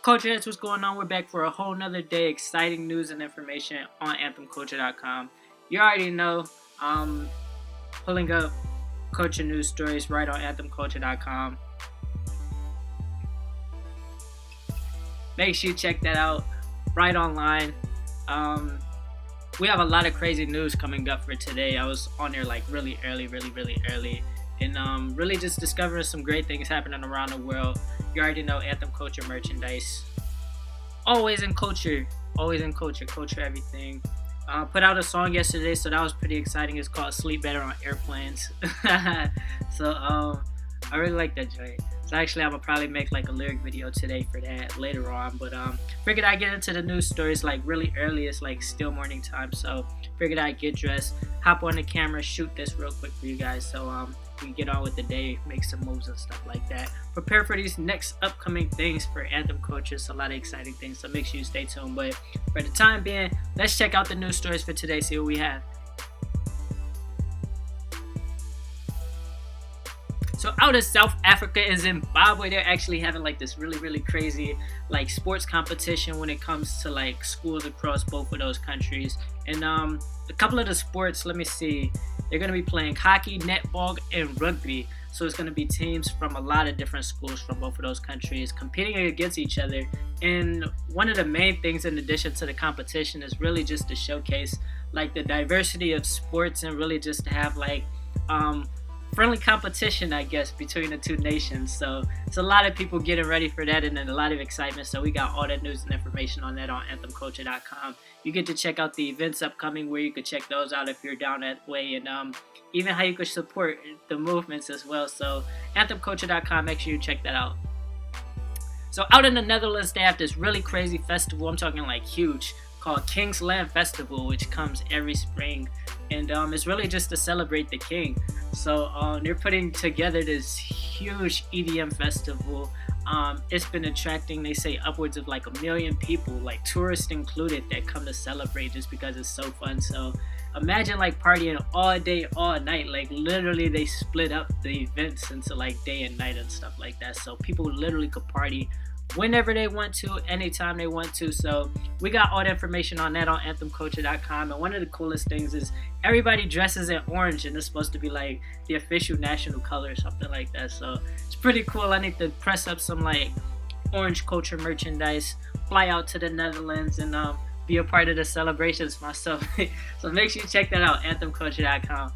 Culture heads, what's going on? We're back for a whole nother day. Exciting news and information on AnthemCulture.com. You already know, pulling up culture news stories right on AnthemCulture.com. Make sure you check that out right online. We have a lot of crazy news coming up for today. I was on there like really early, and really just discovering some great things happening around the world. You already know Anthem Culture merchandise. Always in culture, culture everything. Put out a song yesterday, so that was pretty exciting. It's called Sleep Better on Airplanes. So I really like that joint. So actually I'm gonna probably make like a lyric video today for that later on. But figured I'd get into the news stories like really early. It's like still morning time, so figured I'd get dressed, hop on the camera, shoot this real quick for you guys. So we get on with the day, make some moves and stuff like that. Prepare for these next upcoming things for Anthem Culture. It's a lot of exciting things, so make sure you stay tuned. But for the time being, let's check out the news stories for today, see what we have. So out of South Africa and Zimbabwe, they're actually having like this really crazy like sports competition when it comes to like schools across both of those countries. And a couple of the sports, let me see, they're going to be playing hockey, netball, and rugby. So it's going to be teams from a lot of different schools from both of those countries competing against each other. And one of the main things in addition to the competition is really just to showcase like the diversity of sports and really just to have like friendly competition, I guess, between the two nations. So it's a lot of people getting ready for that and then a lot of excitement. So we got all that news and information on that on AnthemCulture.com. You get to check out the events upcoming where you could check those out if you're down that way, and even how you could support the movements as well. So AnthemCulture.com, make sure you check that out. So out in the Netherlands, they have this really crazy festival, I'm talking like huge, called Kingsland Festival, which comes every spring. And it's really just to celebrate the king. So they're putting together this huge EDM festival. It's been attracting, they say, upwards of like 1 million people, like tourists included, that come to celebrate just because it's so fun. So imagine like partying all day, all night. Like literally they split up the events into like day and night and stuff like that. So people literally could party whenever they want to, anytime they want to. So we got all the information on that on AnthemCulture.com. And one of the coolest things is everybody dresses in orange, and it's supposed to be like the official national color or something like that. So it's pretty cool. I need to press up some like orange culture merchandise, fly out to the Netherlands, and be a part of the celebrations myself. So make sure you check that out, AnthemCulture.com.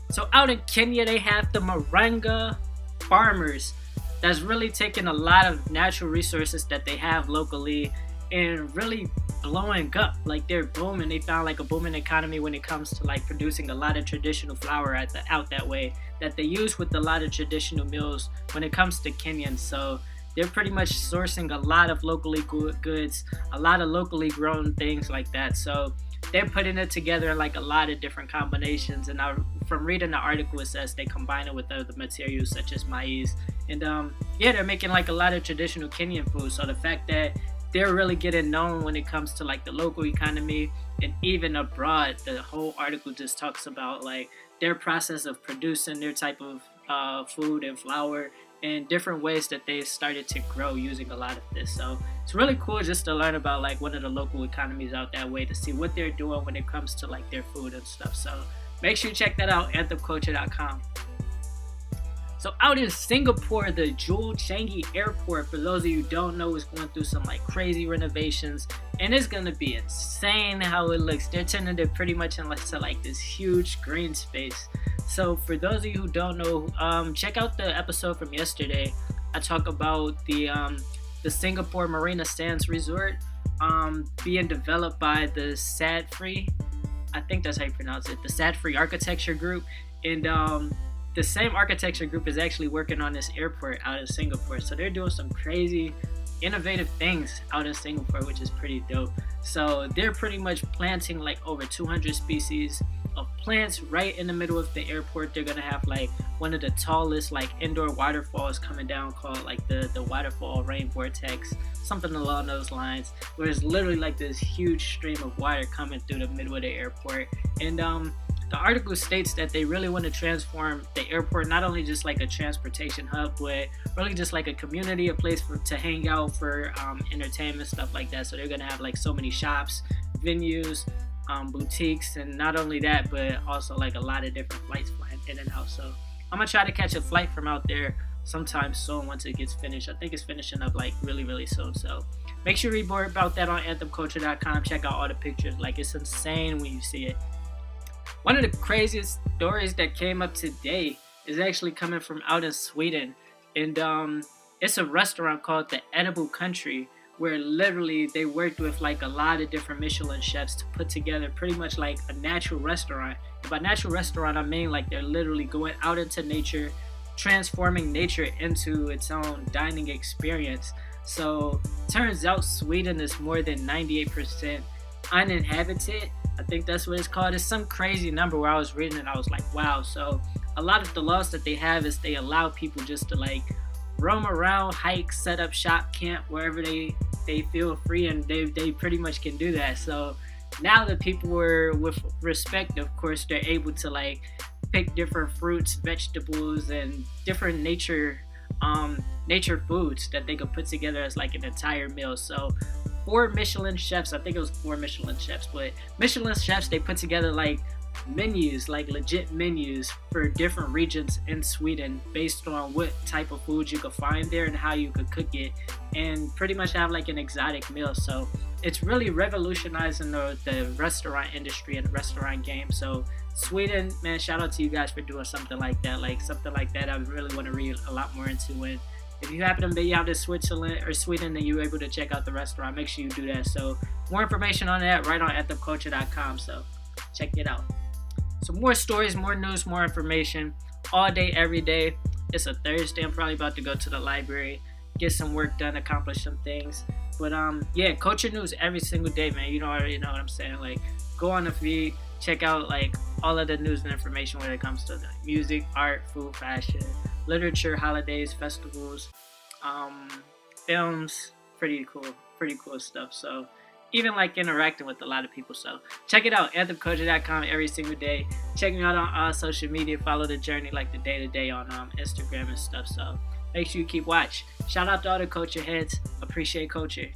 So out in Kenya, they have the Muranga Farmers. That's really taking a lot of natural resources that they have locally and really blowing up. Like they're booming. They found like a booming economy when it comes to like producing a lot of traditional flour out that way that they use with a lot of traditional meals when it comes to Kenyans. So they're pretty much sourcing a lot of locally goods, a lot of locally grown things like that. So they're putting it together in like a lot of different combinations. And from reading the article, it says they combine it with other materials such as maize. And yeah, they're making like a lot of traditional Kenyan food. So the fact that they're really getting known when it comes to like the local economy and even abroad, the whole article just talks about like their process of producing their type of food and flour and different ways that they started to grow using a lot of this. So it's really cool just to learn about like one of the local economies out that way, to see what they're doing when it comes to like their food and stuff. So make sure you check that out, AnthemCulture.com. So out in Singapore, the jewel Changi airport, for those of you who don't know, is going through some like crazy renovations, and it's gonna be insane how it looks. They're turning it pretty much into like this huge green space. So for those of you who don't know, check out the episode from yesterday. I talk about the Singapore Marina Sands Resort being developed by the Sadfree, I think that's how you pronounce it, the Sadfree Architecture Group. And the same architecture group is actually working on this airport out of Singapore. So they're doing some crazy innovative things out in Singapore, which is pretty dope. So they're pretty much planting like over 200 species of plants right in the middle of the airport. They're gonna have like one of the tallest like indoor waterfalls coming down, called like the waterfall rain vortex, something along those lines, where it's literally like this huge stream of water coming through the middle of the airport. And the article states that they really want to transform the airport not only just like a transportation hub, but really just like a community, a place to hang out for entertainment, stuff like that. So they're gonna have like so many shops, venues, boutiques, and not only that, but also like a lot of different flights flying in and out. So I'm gonna try to catch a flight from out there sometime soon once it gets finished. I think it's finishing up like really soon. So make sure you read more about that on anthemculture.com. Check out all the pictures. Like, it's insane when you see it. One of the craziest stories that came up today is actually coming from out in Sweden. And it's a restaurant called the Edible Country, where literally they worked with like a lot of different Michelin chefs to put together pretty much like a natural restaurant. And by natural restaurant, I mean like they're literally going out into nature, transforming nature into its own dining experience. So turns out Sweden is more than 98% uninhabited. I think that's what it's called. It's some crazy number where I was reading and I was like, wow. So a lot of the laws that they have is they allow people just to like roam around, hike, set up shop, camp wherever they feel free, and they pretty much can do that. So now that people were with respect, of course, they're able to like pick different fruits, vegetables, and different nature foods that they could put together as like an entire meal. So 4 Michelin chefs, I think it was 4 Michelin chefs, but Michelin chefs, they put together like menus, like legit menus for different regions in Sweden based on what type of food you could find there and how you could cook it, and pretty much have like an exotic meal. So it's really revolutionizing the restaurant industry and the restaurant game. So Sweden, man, shout out to you guys for doing something like that. Like something like that I really want to read a lot more into. And if you happen to be out in Switzerland or Sweden and you're able to check out the restaurant, make sure you do that. So more information on that right on anthemculture.com. So check it out. So more stories, more news, more information all day, every day. It's a Thursday. I'm probably about to go to the library, get some work done, accomplish some things. But yeah, culture news every single day, man. You already know what I'm saying. Like, go on the feed, check out like all of the news and information when it comes to the music, art, food, fashion, literature, holidays, festivals, films. Pretty cool stuff. So even like interacting with a lot of people. So check it out, anthemculture.com every single day. Check me out on social media. Follow the journey, like the day-to-day on Instagram and stuff. So make sure you keep watch. Shout out to all the culture heads. Appreciate culture.